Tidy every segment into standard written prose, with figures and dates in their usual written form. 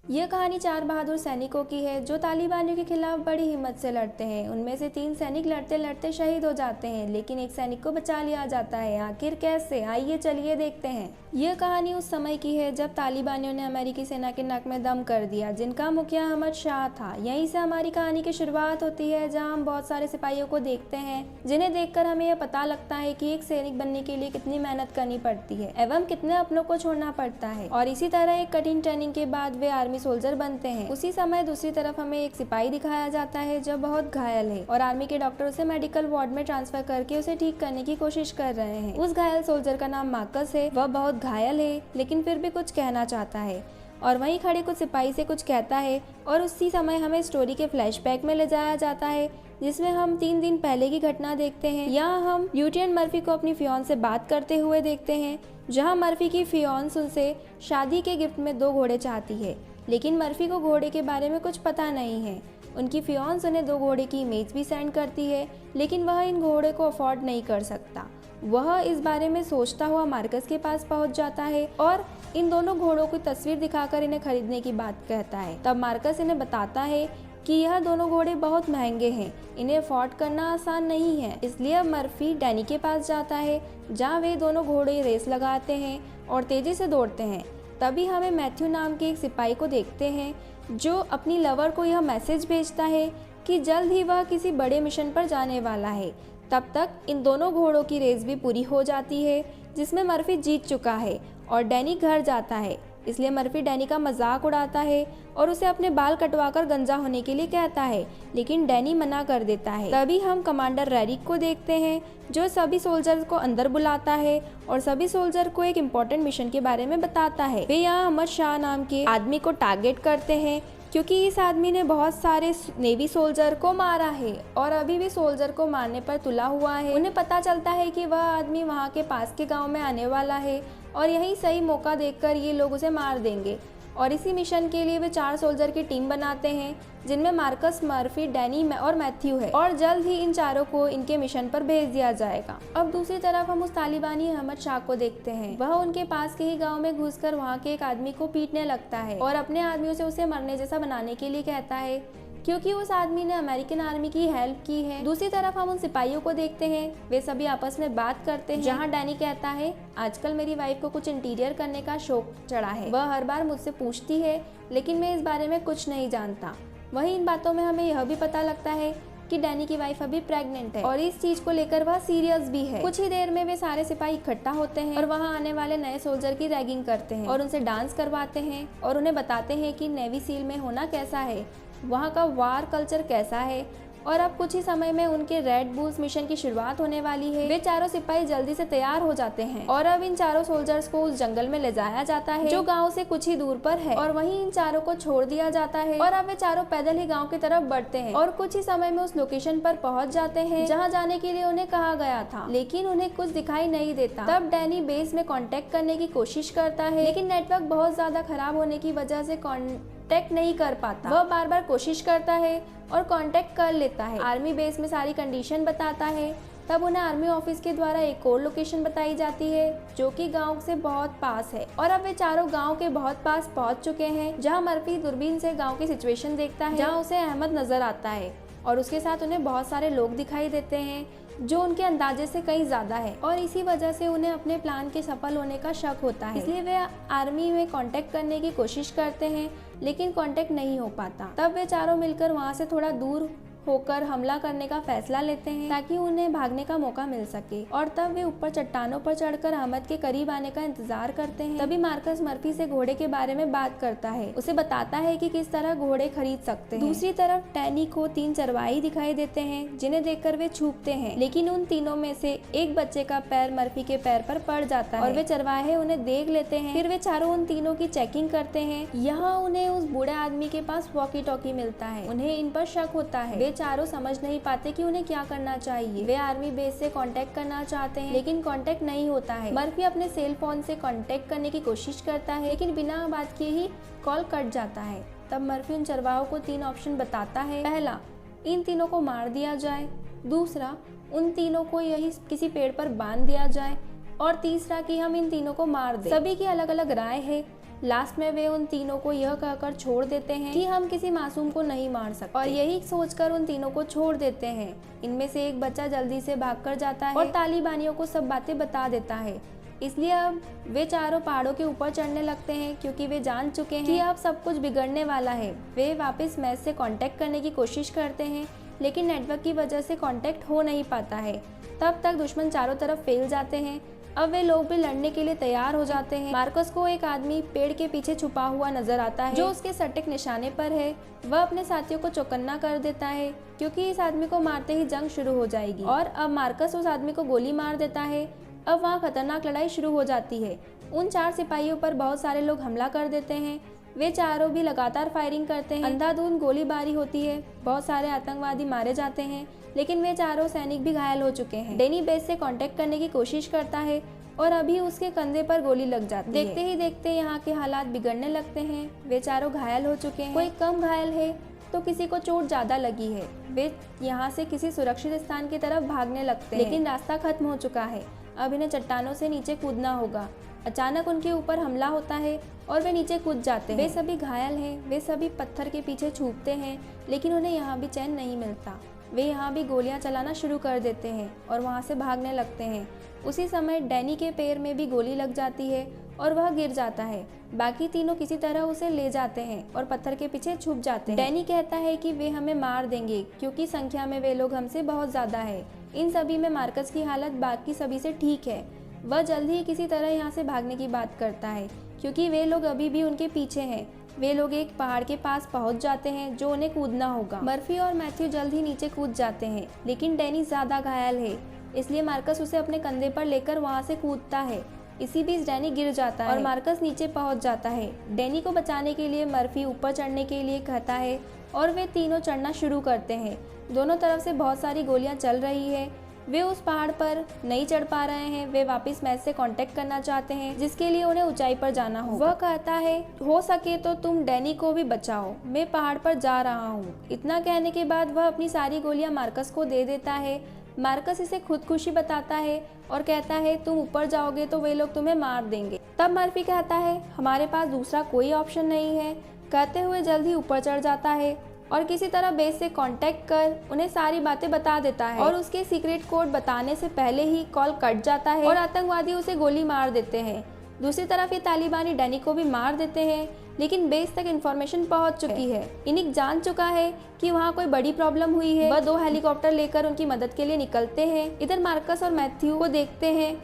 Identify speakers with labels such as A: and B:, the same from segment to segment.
A: यह कहानी 4 बहादुर सैनिकों की है जो तालिबानियों के खिलाफ बड़ी हिम्मत से लड़ते हैं। उनमें से 3 सैनिक लड़ते लड़ते शहीद हो जाते हैं, लेकिन एक सैनिक को बचा लिया जाता है। आखिर कैसे, आइए चलिए देखते हैं। यह कहानी उस समय की है जब तालिबानियों ने अमेरिकी सेना के नाक में दम कर दिया, जिनका मुखिया अहमद शाह था। यहीं से हमारी कहानी की शुरुआत होती है, जहाँ हम बहुत सारे सिपाहियों को देखते हैं, जिन्हें देखकर हमें यह पता लगता है कि एक सैनिक बनने के लिए कितनी मेहनत करनी पड़ती है एवं कितने अपनों को छोड़ना पड़ता है। और इसी तरह एक कठिन ट्रेनिंग के बाद वे आर्मी सोल्जर बनते हैं। उसी समय दूसरी तरफ हमें एक सिपाही दिखाया जाता है जो बहुत घायल है और आर्मी के डॉक्टर उसे मेडिकल वार्ड में ट्रांसफर करके उसे ठीक करने की कोशिश कर रहे हैं। उस घायल सोल्जर का नाम मार्कस है। वह बहुत घायल है लेकिन फिर भी कुछ कहना चाहता है और वहीं खड़े कुछ सिपाही से कुछ कहता है और उसी समय हमें स्टोरी के फ्लैशबैक में ले जाया जाता है, जिसमें हम 3 दिन पहले की घटना देखते हैं। यहाँ हम लिeutenant मर्फी को अपनी फियोन से बात करते हुए देखते हैं, जहाँ मर्फी की फियोन्स उनसे शादी के गिफ्ट में 2 घोड़े चाहती है, लेकिन मर्फी को घोड़े के बारे में कुछ पता नहीं है। उनकी फियोन्स उन्हें 2 घोड़े की इमेज भी सेंड करती है, लेकिन वह इन घोड़े को अफोर्ड नहीं कर सकता। वह इस बारे में सोचता हुआ मार्कस के पास पहुंच जाता है और इन दोनों घोड़ों की तस्वीर दिखाकर इन्हें खरीदने की बात कहता है। तब मार्कस इन्हें बताता है कि यह दोनों घोड़े बहुत महंगे हैं, इन्हें अफोर्ड करना आसान नहीं है। इसलिए अब मर्फी डैनी के पास जाता है, जहाँ वे दोनों घोड़े रेस लगाते हैं और तेजी से दौड़ते हैं। तभी हमें मैथ्यू नाम के एक सिपाही को देखते हैं जो अपनी लवर को यह मैसेज भेजता है कि जल्द ही वह किसी बड़े मिशन पर जाने वाला है। तब तक इन दोनों घोड़ों की रेस भी पूरी हो जाती है, जिसमें मर्फी जीत चुका है और डैनी घर जाता है। इसलिए मर्फी डैनी का मजाक उड़ाता है और उसे अपने बाल कटवाकर गंजा होने के लिए कहता है, लेकिन डैनी मना कर देता है। तभी हम कमांडर रैरिक को देखते हैं जो सभी सोल्जर्स को अंदर बुलाता है और सभी सोल्जर को एक इम्पोर्टेंट मिशन के बारे में बताता है। वे यहाँ अहमद शाह नाम के आदमी को टारगेट करते हैं क्योंकि इस आदमी ने बहुत सारे नेवी सोल्जर को मारा है और अभी भी सोल्जर को मारने पर तुला हुआ है। उन्हें पता चलता है कि वह आदमी वहाँ के पास के गांव में आने वाला है और यही सही मौका देखकर ये लोग उसे मार देंगे। और इसी मिशन के लिए वे 4 सोल्जर की टीम बनाते हैं, जिनमें मार्कस, मर्फी, डैनी और मैथ्यू है और जल्द ही इन चारों को इनके मिशन पर भेज दिया जाएगा। अब दूसरी तरफ हम उस तालिबानी अहमद शाह को देखते हैं। वह उनके पास के ही गांव में घुसकर वहां के एक आदमी को पीटने लगता है और अपने आदमियों से उसे मरने जैसा बनाने के लिए कहता है, क्योंकि उस आदमी ने अमेरिकन आर्मी की हेल्प की है। दूसरी तरफ हम उन सिपाहियों को देखते हैं। वे सभी आपस में बात करते हैं, जहां डैनी कहता है, आजकल मेरी वाइफ को कुछ इंटीरियर करने का शौक चढ़ा है। वह हर बार मुझसे पूछती है, लेकिन मैं इस बारे में कुछ नहीं जानता। वहीं इन बातों में हमें यह भी पता लगता है कि डैनी की वाइफ अभी प्रेग्नेंट है और इस चीज को लेकर वह सीरियस भी है। कुछ ही देर में वे सारे सिपाही इकट्ठा होते हैं और वहां आने वाले नए सोल्जर की रैगिंग करते हैं और उनसे डांस करवाते हैं और उन्हें बताते हैं कि नेवी सील में होना कैसा है, वहाँ का वार कल्चर कैसा है। और अब कुछ ही समय में उनके रेड बुल्स मिशन की शुरुआत होने वाली है। वे चारों सिपाही जल्दी से तैयार हो जाते हैं और अब इन चारों सोल्जर्स को उस जंगल में ले जाया जाता है जो गांव से कुछ ही दूर पर है और वहीं इन चारों को छोड़ दिया जाता है और अब वे चारों पैदल ही गांव की तरफ बढ़ते हैं और कुछ ही समय में उस लोकेशन पर पहुंच जाते हैं जहां जाने के लिए उन्हें कहा गया था, लेकिन उन्हें कुछ दिखाई नहीं देता। तब डैनी बेस में कांटेक्ट करने की कोशिश करता है, लेकिन नेटवर्क बहुत ज्यादा खराब होने की वजह से कांटेक्ट नहीं कर पाता। वह बार बार कोशिश करता है और कांटेक्ट कर लेता है। आर्मी बेस में सारी कंडीशन बताता है। तब उन्हें आर्मी ऑफिस के द्वारा एक और लोकेशन बताई जाती है जो कि गांव से बहुत पास है और अब वे चारों गांव के बहुत पास पहुंच चुके हैं, जहां मर्फी दूरबीन से गांव की सिचुएशन देखता है, जहां उसे अहमद नजर आता है और उसके साथ उन्हें बहुत सारे लोग दिखाई देते हैं जो उनके अंदाजे से कहीं ज्यादा है और इसी वजह से उन्हें अपने प्लान के सफल होने का शक होता है। इसलिए वे आर्मी में कांटेक्ट करने की कोशिश करते हैं, लेकिन कांटेक्ट नहीं हो पाता। तब वे चारों मिलकर वहां से थोड़ा दूर होकर हमला करने का फैसला लेते हैं ताकि उन्हें भागने का मौका मिल सके और तब वे ऊपर चट्टानों पर चढ़कर अहमद के करीब आने का इंतजार करते हैं। तभी मार्कस मर्फी से घोड़े के बारे में बात करता है, उसे बताता है कि किस तरह घोड़े खरीद सकते हैं। दूसरी तरफ डैनी को 3 चरवाही दिखाई देते हैं जिन्हें देखकर वे छूपते हैं, लेकिन उन तीनों में से एक बच्चे का पैर मर्फी के पैर पर पड़ जाता है और वे चरवाहे उन्हें देख लेते हैं। फिर वे चारों उन तीनों की चेकिंग करते हैं। यहाँ उन्हें उस बूढ़े आदमी के पास वॉकी टॉकी मिलता है। उन्हें इन पर शक होता है। वे चारों समझ नहीं पाते कि उन्हें क्या करना चाहिए। वे आर्मी बेस से कांटेक्ट करना चाहते हैं, लेकिन कांटेक्ट नहीं होता है। मर्फी अपने सेल फोन से कांटेक्ट करने की कोशिश करता है, लेकिन बिना बात किए ही कॉल कट जाता है। तब मर्फी उन चरवाहों को 3 ऑप्शन बताता है। पहला, इन तीनों को मार दिया जाए। दूसरा, उन तीनों को यही किसी पेड़ पर बांध दिया जाए और तीसरा कि हम इन तीनों को मार दें। सभी की अलग अलग राय है, लास्ट में वे उन तीनों को यह कहकर छोड़ देते हैं कि हम किसी मासूम को नहीं मार सकते, और यही सोचकर उन तीनों को छोड़ देते हैं। इनमें से एक बच्चा जल्दी से भागकर जाता है और तालिबानियों को सब बातें बता देता है। इसलिए अब वे चारों पहाड़ों के ऊपर चढ़ने लगते हैं, क्योंकि वे जान चुके हैं कि अब सब कुछ बिगड़ने वाला है। वे वापस मैच से कांटेक्ट करने की कोशिश करते हैं, लेकिन नेटवर्क की वजह से कांटेक्ट हो नहीं पाता है। तब तक दुश्मन चारों तरफ फैल जाते हैं। अब वे लोग भी लड़ने के लिए तैयार हो जाते हैं। मार्कस को एक आदमी पेड़ के पीछे छुपा हुआ नजर आता है, जो उसके सटीक निशाने पर है। वह अपने साथियों को चौकन्ना कर देता है, क्योंकि इस आदमी को मारते ही जंग शुरू हो जाएगी। और अब मार्कस उस आदमी को गोली मार देता है। अब वहाँ खतरनाक लड़ाई शुरू हो जाती है। उन 4 सिपाहियों पर बहुत सारे लोग हमला कर देते हैं। वे चारों भी लगातार फायरिंग करते हैं। अंधाधुंध गोलीबारी होती है। बहुत सारे आतंकवादी मारे जाते हैं, लेकिन वे चारों सैनिक भी घायल हो चुके हैं। डैनी बेस से कांटेक्ट करने की कोशिश करता है और अभी उसके कंधे पर गोली लग जाती है। देखते ही देखते यहाँ के हालात बिगड़ने लगते हैं। वे चारों घायल हो चुके हैं। कोई कम घायल है तो किसी को चोट ज्यादा लगी है। वे यहाँ से किसी सुरक्षित स्थान की तरफ भागने लगते हैं, लेकिन रास्ता खत्म हो चुका है। अब इन्हें चट्टानों से नीचे कूदना होगा। अचानक उनके ऊपर हमला होता है और वे नीचे कूद जाते हैं। वे सभी घायल हैं। वे सभी पत्थर के पीछे छुपते हैं, लेकिन उन्हें यहाँ भी चैन नहीं मिलता। वे यहाँ भी गोलियां चलाना शुरू कर देते हैं और वहाँ से भागने लगते हैं। उसी समय डैनी के पैर में भी गोली लग जाती है और वह गिर जाता है। बाकी तीनों किसी तरह उसे ले जाते हैं और पत्थर के पीछे छुप जाते हैं। डैनी कहता है कि वे हमें मार देंगे, क्योंकि संख्या में वे लोग हमसे बहुत ज्यादा है। इन सभी में मार्कस की हालत बाकी सभी से ठीक है। वह जल्द ही किसी तरह यहाँ से भागने की बात करता है, क्योंकि वे लोग अभी भी उनके पीछे हैं। वे लोग एक पहाड़ के पास पहुंच जाते हैं, जो उन्हें कूदना होगा। मर्फी और मैथ्यू जल्द ही नीचे कूद जाते हैं, लेकिन डैनी ज्यादा घायल है, इसलिए मार्कस उसे अपने कंधे पर लेकर वहां से कूदता है। इसी बीच डैनी गिर जाता है और मार्कस नीचे पहुंच जाता है। डैनी को बचाने के लिए मर्फी ऊपर चढ़ने के लिए कहता है और वे तीनों चढ़ना शुरू करते हैं। दोनों तरफ से बहुत सारी गोलियां चल रही है। वे उस पहाड़ पर नहीं चढ़ पा रहे हैं। वे वापस मैच से कांटेक्ट करना चाहते हैं, जिसके लिए उन्हें ऊंचाई पर जाना होगा। वह कहता है, हो सके तो तुम डैनी को भी बचाओ, मैं पहाड़ पर जा रहा हूँ। इतना कहने के बाद वह अपनी सारी गोलियां मार्कस को दे देता है। मार्कस इसे खुदकुशी बताता है और कहता है, तुम ऊपर जाओगे तो वे लोग तुम्हें मार देंगे। तब मर्फी कहता है, हमारे पास दूसरा कोई ऑप्शन नहीं है। कहते हुए जल्द ही ऊपर चढ़ जाता है और किसी तरह बेस से कांटेक्ट कर उन्हें सारी बातें बता देता है। और उसके सीक्रेट कोड बताने से पहले ही कॉल कट जाता है और आतंकवादी उसे गोली मार देते हैं। दूसरी तरफ ये तालिबानी डैनी को भी मार देते हैं, लेकिन बेस तक इंफॉर्मेशन पहुंच चुकी है। इनिक जान चुका है कि वहाँ कोई बड़ी प्रॉब्लम हुई है। वह 2 हेलीकॉप्टर लेकर उनकी मदद के लिए निकलते हैं। इधर मार्कस और मैथ्यू को देखते हैं।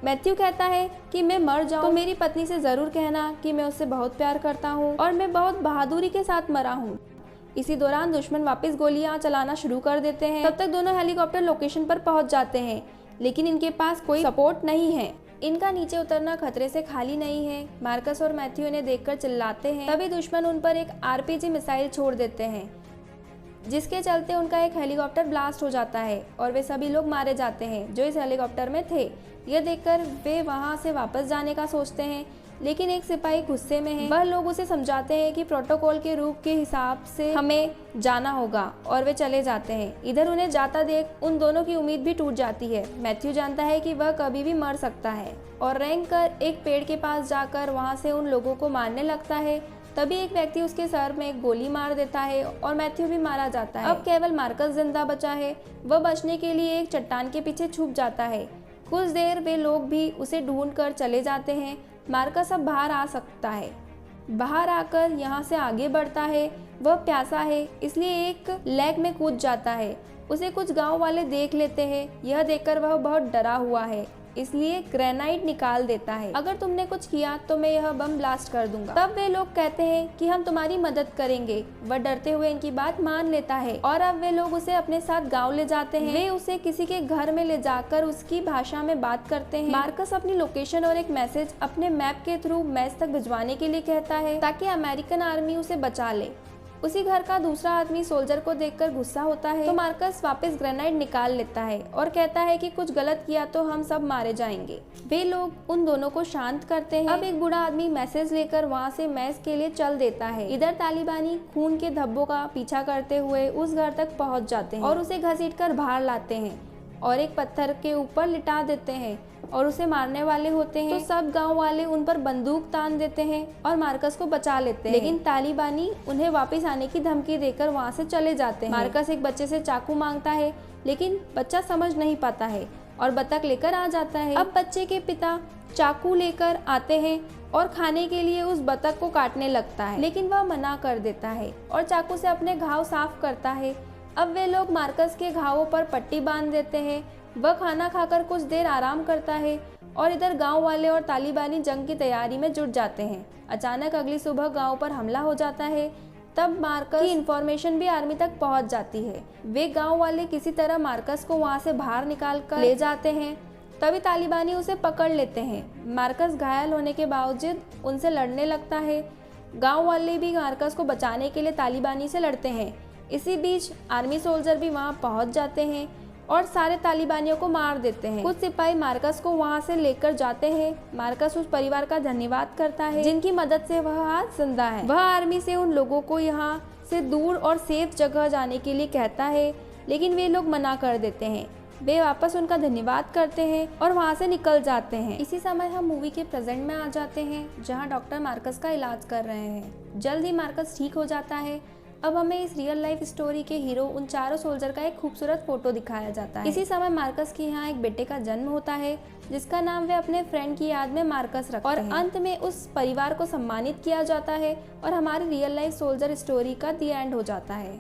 A: मैथ्यू कहता है कि मैं मर जाऊं तो मेरी पत्नी से जरूर कहना कि मैं उससे बहुत प्यार करता हूँ और मैं बहुत बहादुरी के साथ मरा हूँ। इसी दौरान दुश्मन वापस गोलियां चलाना शुरू कर देते हैं। तब तक दोनों हेलीकॉप्टर लोकेशन पर पहुंच जाते हैं, लेकिन इनके पास कोई सपोर्ट नहीं है। इनका नीचे उतरना खतरे से खाली नहीं है। मार्कस और मैथ्यू इन्हें देखकर चिल्लाते हैं। तभी दुश्मन उन पर एक आरपीजी मिसाइल छोड़ देते हैं, जिसके चलते उनका एक हेलीकॉप्टर ब्लास्ट हो जाता है और वे सभी लोग मारे जाते हैं जो इस हेलीकॉप्टर में थे। यह देखकर वे वहां से वापस जाने का सोचते हैं, लेकिन एक सिपाही गुस्से में है। वह लोग उसे समझाते हैं कि प्रोटोकॉल के रूप के हिसाब से हमें जाना होगा और वे चले जाते हैं। इधर उन्हें जाता देख उन दोनों की उम्मीद भी टूट जाती है। मैथ्यू जानता है कि वह कभी भी मर सकता है और रेंग कर एक पेड़ के पास जाकर वहां से उन लोगों को मारने लगता है। तभी एक व्यक्ति उसके सर में एक गोली मार देता है और मैथ्यू भी मारा जाता है। अब केवल मार्कस जिंदा बचा है। वह बचने के लिए एक चट्टान के पीछे छुप जाता है। कुछ देर वे लोग भी उसे ढूंढ कर चले जाते हैं। मार्कस अब बाहर आ सकता है। बाहर आकर यहाँ से आगे बढ़ता है। वह प्यासा है, इसलिए एक लेक में कूद जाता है। उसे कुछ गांव वाले देख लेते हैं। यह देखकर वह बहुत डरा हुआ है, इसलिए ग्रेनाइट निकाल देता है। अगर तुमने कुछ किया तो मैं यह बम ब्लास्ट कर दूंगा। तब वे लोग कहते हैं कि हम तुम्हारी मदद करेंगे। वह डरते हुए इनकी बात मान लेता है और अब वे लोग उसे अपने साथ गांव ले जाते हैं। वे उसे किसी के घर में ले जाकर उसकी भाषा में बात करते हैं। मार्कस अपनी लोकेशन और एक मैसेज अपने मैप के थ्रू मैच तक भिजवाने के लिए कहता है, ताकि अमेरिकन आर्मी उसे बचा ले। उसी घर का दूसरा आदमी सोल्जर को देखकर गुस्सा होता है, तो मार्कस वापस ग्रेनाइड निकाल लेता है और कहता है कि कुछ गलत किया तो हम सब मारे जाएंगे। वे लोग उन दोनों को शांत करते हैं। अब एक बूढ़ा आदमी मैसेज लेकर वहाँ से मैच के लिए चल देता है। इधर तालिबानी खून के धब्बों का पीछा करते हुए उस घर तक पहुँच जाते हैं और उसे घसीटकर बाहर लाते हैं। और एक पत्थर के ऊपर लिटा देते हैं और उसे मारने वाले होते हैं। तो सब गांव वाले उन पर बंदूक तान देते हैं और मार्कस को बचा लेते हैं, लेकिन तालिबानी उन्हें वापस आने की धमकी देकर वहां से चले जाते हैं। मार्कस एक बच्चे से चाकू मांगता है, लेकिन बच्चा समझ नहीं पाता है और बतख लेकर आ जाता है। अब बच्चे के पिता चाकू लेकर आते हैं और खाने के लिए उस बतख को काटने लगता है, लेकिन वह मना कर देता है और चाकू से अपने घाव साफ करता है। अब वे लोग मार्कस के घावों पर पट्टी बांध देते हैं। वह खाना खाकर कुछ देर आराम करता है और इधर गांव वाले और तालिबानी जंग की तैयारी में जुट जाते हैं। अचानक अगली सुबह गांव पर हमला हो जाता है। तब मार्कस की इंफॉर्मेशन भी आर्मी तक पहुंच जाती है। वे गांव वाले किसी तरह मार्कस को वहां से बाहर निकाल कर ले जाते हैं। तभी तालिबानी उसे पकड़ लेते हैं। मार्कस घायल होने के बावजूद उनसे लड़ने लगता है। गांव वाले भी मार्कस को बचाने के लिए तालिबानी से लड़ते हैं। इसी बीच आर्मी सोल्जर भी वहां पहुंच जाते हैं और सारे तालिबानियों को मार देते हैं। कुछ सिपाही मार्कस को वहां से लेकर जाते हैं। मार्कस उस परिवार का धन्यवाद करता है जिनकी मदद से वह आज जिंदा है। वह आर्मी से उन लोगों को यहाँ से दूर और सेफ जगह जाने के लिए कहता है, लेकिन वे लोग मना कर देते हैं। वे वापस उनका धन्यवाद करते हैं और वहां से निकल जाते हैं। इसी समय हम मूवी के प्रेजेंट में आ जाते हैं, जहां डॉक्टर मार्कस का इलाज कर रहे हैं। जल्द ही मार्कस ठीक हो जाता है। अब हमें इस रियल लाइफ स्टोरी के हीरो उन चारों सोल्जर का एक खूबसूरत फोटो दिखाया जाता है। इसी समय मार्कस के यहाँ एक बेटे का जन्म होता है, जिसका नाम वे अपने फ्रेंड की याद में मार्कस रखते हैं। और अंत में उस परिवार को सम्मानित किया जाता है और हमारी रियल लाइफ सोल्जर स्टोरी का दी एंड हो जाता है।